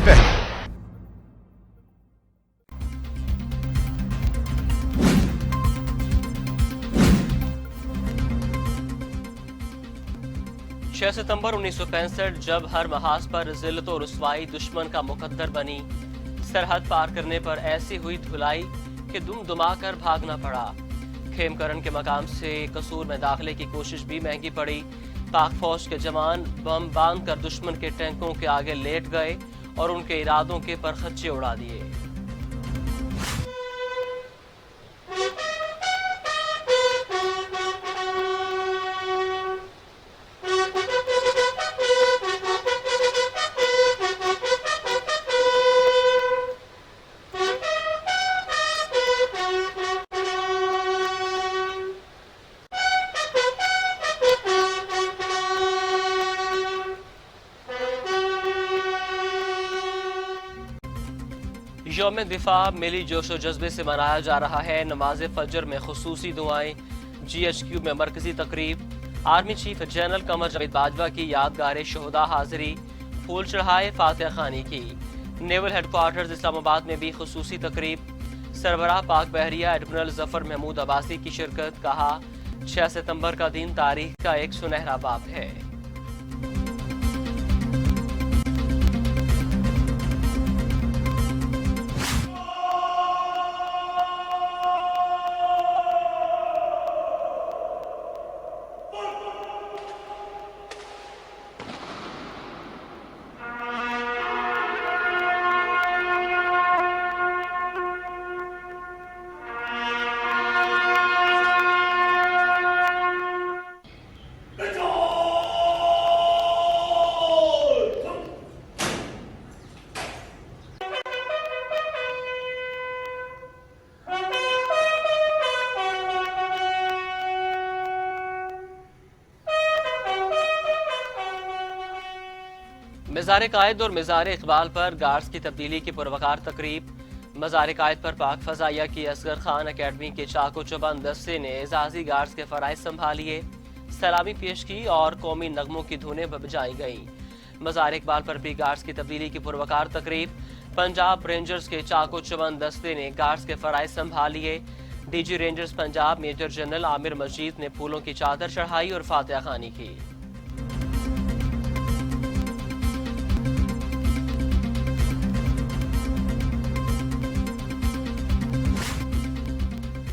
छह सितंबर 1965 जब हर महाज पर जिल्लत और रुसवाई दुश्मन का मुकद्दर बनी, सरहद पार करने पर ऐसी हुई धुलाई कि दुम दुमा कर भागना पड़ा। खेमकरन के मकाम से कसूर में दाखिले की कोशिश भी महंगी पड़ी। पाक फौज के जवान बम बांध कर दुश्मन के टैंकों के आगे लेट गए और उनके इरादों के परखच्चे उड़ा दिए। यौम दिफा मिली जोशो जज्बे से मनाया जा रहा है। नमाज फजर में खुसूसी दुआएं, GHQ में मरकजी तकरीब, army chief general Qamar Javed Bajwa की यादगार शोहदा हाजिरी, फूल चढ़ाए, फातिहा खानी की। नेवल हेडक्वार्टर्स इस्लामाबाद में भी खुसूसी तकरीब, सरबराह पाक बहरिया एडमिरल जफर महमूद अब्बासी की शिरकत। कहा 6 सितंबर का दिन तारीख का एक सुनहरा बाब है। मज़ार कायद और मज़ार इकबाल पर गार्ड्स की तब्दीली की पुरवकार तकरीब। मज़ार कायद पर पाक फ़ज़ाइया की असगर खान अकेडमी के चाको चौबंद दस्ते ने एजाजी गार्ड्स के फ़राइज़ संभालिए, सलामी पेश की और कौमी नगमों की धुनें बजाई गईं। मज़ार इकबाल पर भी गार्ड्स की तब्दीली की पुरवकार तकरीब। पंजाब रेंजर्स के चाको चौबंद दस्ते ने गार्ड्स के फ़राइज़ संभालिए। DG Rangers Punjab major general Amir Majid ने फूलों की चादर चढ़ाई और फातिहा खानी की।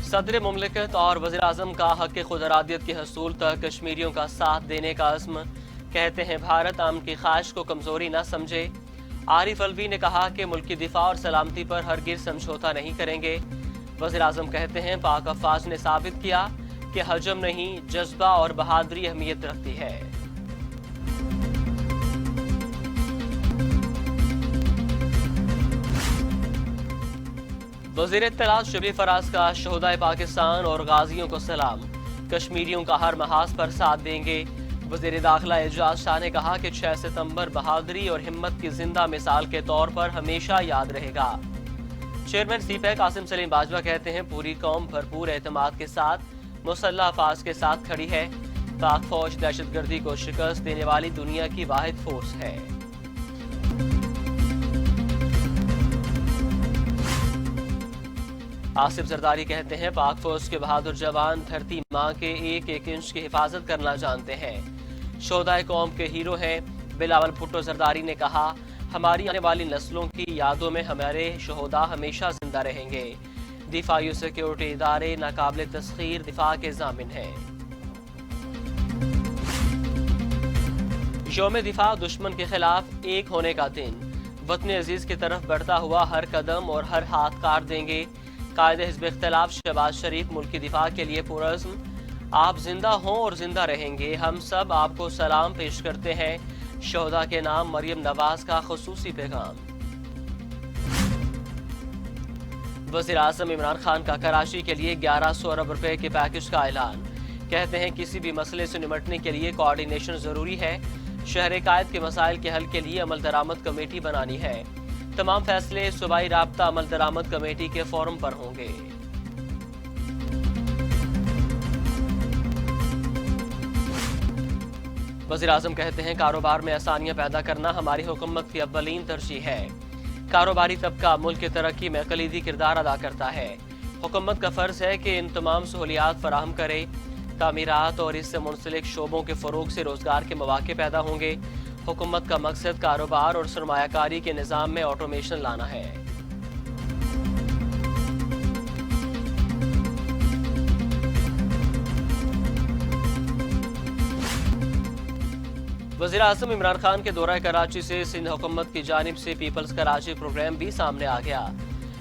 सदर मुमलिकत और वज़ीर आज़म का हक़ खुद अरादियत के हसूल तक कश्मीरियों का साथ देने का अज़्म। कहते हैं भारत अमन की ख्वाहिश को कमज़ोरी न समझे। आरिफ अलवी ने कहा कि मुल्क की दिफा और सलामती पर हरगिज़ समझौता नहीं करेंगे। वज़ीर आज़म कहते हैं पाक अफ़वाज ने साबित किया कि हजम नहीं, जज्बा और बहादुरी अहमियत रखती है। वज़ीर इत्तलात शबली फराज का शोहदाए पाकिस्तान और गाजियों को सलाम। कश्मीरियों का हर महाज पर साथ देंगे। वज़ीर दाखिला एजाज शाह ने कहा कि 6 सितंबर बहादुरी और हिम्मत की जिंदा मिसाल के तौर पर हमेशा याद रहेगा। चेयरमैन सीपैक कासिम सलीम बाजवा कहते हैं पूरी कौम भरपूर एतमाद के साथ मुसल्लह अफवाज के साथ खड़ी है। पाक फौज दहशतगर्दी को शिकस्त देने वाली दुनिया की वाहिद फोर्स है। आसिफ जरदारी कहते हैं पाक फौज के बहादुर जवान धरती माँ के एक एक इंच की हिफाजत करना जानते हैं। शोहदाए कौम के हीरो हैं। बिलावल भुट्टो जरदारी ने कहा हमारी आने वाली नस्लों की यादों में हमारे शोहदा हमेशा जिंदा रहेंगे। दिफाई सिक्योरिटी इदारे नाकाबिल तस्खीर दिफा के जामिन हैं। यौम दिफा दुश्मन के खिलाफ एक होने का दिन। वतन अजीज की तरफ बढ़ता हुआ हर कदम और हर हाथ काट देंगे। कायदे हिज़्ब इख्तिलाफ शहबाज शरीफ मुल्क की दिफा के लिए पुरज़्म। आप जिंदा हों और जिंदा रहेंगे। हम सब आपको सलाम पेश करते हैं। शोहदा के नाम मरियम नवाज का खुसूसी पैगाम। वज़ीर आज़म इमरान खान का कराची के लिए 1100 अरब रुपए के पैकेज का ऐलान। कहते हैं किसी भी मसले से निपटने के लिए कोऑर्डिनेशन जरूरी है। शहर कायद के मसाइल के हल के लिए अमल दरामद कमेटी बनानी है। तमाम फैसले सूबाई राब्ता अमल दरामद कमेटी के फोरम पर होंगे। वज़ीर-ए-आज़म कहते हैं कारोबार में आसानियां पैदा करना हमारी हुकूमत की अव्वलीन तरजीह है। कारोबारी तबका मुल्क की तरक्की में कलीदी किरदार अदा करता है। हुकूमत का फ़र्ज़ है कि इन तमाम सहूलियात फराहम करे। तामीरात और इससे मुंसलिक शोबों के फ़रोग से रोज़गार के मौक़े पैदा होंगे। हुकूमत का मकसद कारोबार और सरमायाकारी के निज़ाम में ऑटोमेशन लाना है। वज़ीर-ए-आज़म इमरान खान के दौरा कराची से सिंध हुकूमत की जानिब से पीपल्स कराची प्रोग्राम भी सामने आ गया।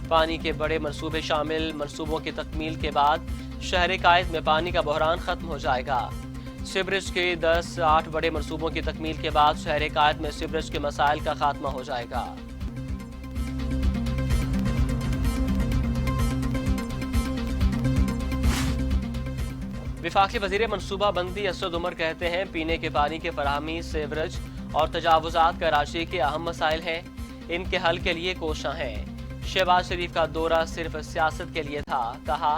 पानी के बड़े मनसूबे शामिल मनसूबों की तकमील के बाद शहर कायद में पानी का बहरान खत्म हो जाएगा। सीवरेज के 10-8 बड़े मनसूबों की तकमील के बाद शहर कायद में सीवरेज के मसाइल का खात्मा हो जाएगा। विफाकी वज़ीर मनसूबा बंदी असद उमर कहते हैं पीने के पानी की फराहमी, सीवरेज और तजावुज़ात कराची के अहम मसाइल हैं। इनके हल के लिए कोशां हैं। शहबाज शरीफ का दौरा सिर्फ सियासत के लिए था। कहा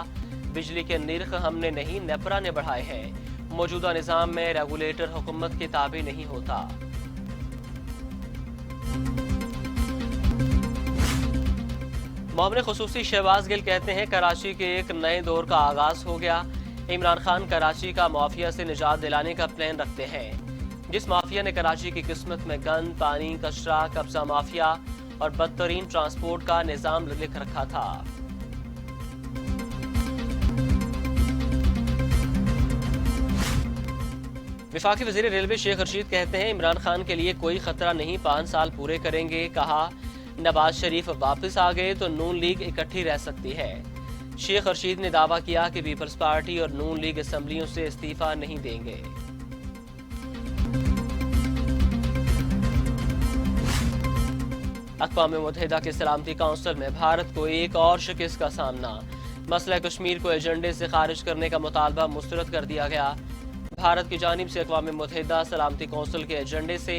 बिजली के निर्ख हमने नहीं नेपरा ने बढ़ाए हैं। मौजूदा निज़ाम में रेगुलेटर हुकूमत के ताबे नहीं होता। मामले खुसूसी शहबाज गिल कहते हैं कराची के एक नए दौर का आगाज हो गया। इमरान खान कराची का माफिया से निजात दिलाने का प्लान रखते हैं। जिस माफिया ने कराची की किस्मत में गंद, पानी, कचरा, कब्जा माफिया और बदतरीन ट्रांसपोर्ट का निजाम लिख रखा था। विफाकी वज़ीर रेलवे शेख रशीद कहते हैं इमरान खान के लिए कोई खतरा नहीं, 5 साल पूरे करेंगे। कहा नवाज शरीफ वापस आ गए तो नून लीग इकट्ठी रह सकती है। शेख रशीद ने दावा किया कि पीपल्स पार्टी और नून लीग असम्बलियों से इस्तीफा नहीं देंगे। अक़वाम मुत्तहिदा के सलामती काउंसिल में भारत को एक और शिकस्त का सामना। मसला कश्मीर को एजेंडे से खारिज करने का मुतालबा मुस्तरद कर दिया गया। भारत की जानिब से अक़वाम मुत्तहिदा सलामती काउंसिल के एजेंडे से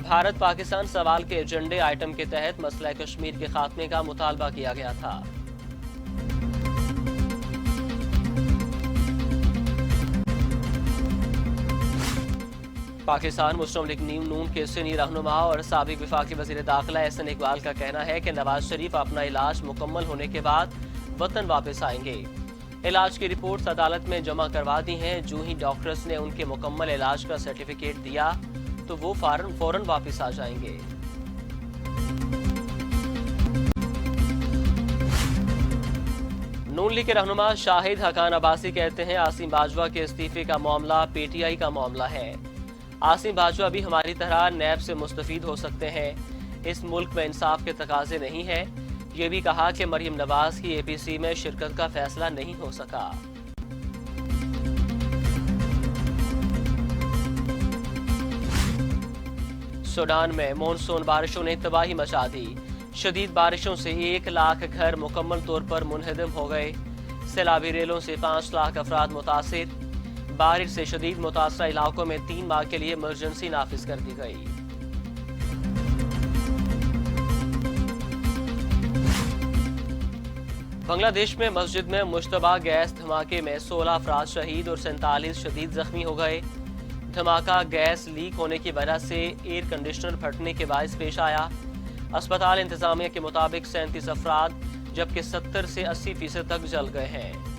भारत पाकिस्तान सवाल के एजेंडे आइटम के तहत मसला कश्मीर के खात्मे का मुतालबा किया गया था। पाकिस्तान मुस्लिम लीग नून के सीनियर रहनुमा और साबिक विफाकी वज़ीर दाखिला एहसन इकबाल का कहना है कि नवाज शरीफ अपना इलाज मुकम्मल होने के बाद वतन वापस आएंगे। इलाज की रिपोर्ट्स अदालत में जमा करवा दी हैं। जो ही डॉक्टर्स ने उनके मुकम्मल इलाज का सर्टिफिकेट दिया तो वो फौरन वापस आ जाएंगे। नून लीग के रहनुमा शाहिद हकान अब्बासी कहते हैं आसिम बाजवा के इस्तीफे का मामला पीटीआई का मामला है। आसिम बाजवा भी हमारी तरह नैब से मुस्तफीद हो सकते हैं। इस मुल्क में इंसाफ के तकाजे नहीं है। ये भी कहा कि मरियम नवाज की एपीसी में शिरकत का फैसला नहीं हो सका। सूडान में मॉनसून बारिशों ने तबाही मचा दी। शदीद बारिशों से 1 लाख घर मुकम्मल तौर पर मुनहदम हो गए। सैलाबी रेलों से 5 लाख अफराद मुतासिर। बारिश से शदीद मुतासरा इलाकों में 3 माह के लिए इमरजेंसी नाफिज कर दी गई। बांग्लादेश में मस्जिद में मुश्तबा गैस धमाके में 16 अफराद शहीद और 47 शदीद जख्मी हो गए। धमाका गैस लीक होने की वजह से एयर कंडीशनर फटने के बायस पेश आया। अस्पताल इंतजामिया के मुताबिक 37 अफराद जबकि 70 से 80% तक जल गए हैं।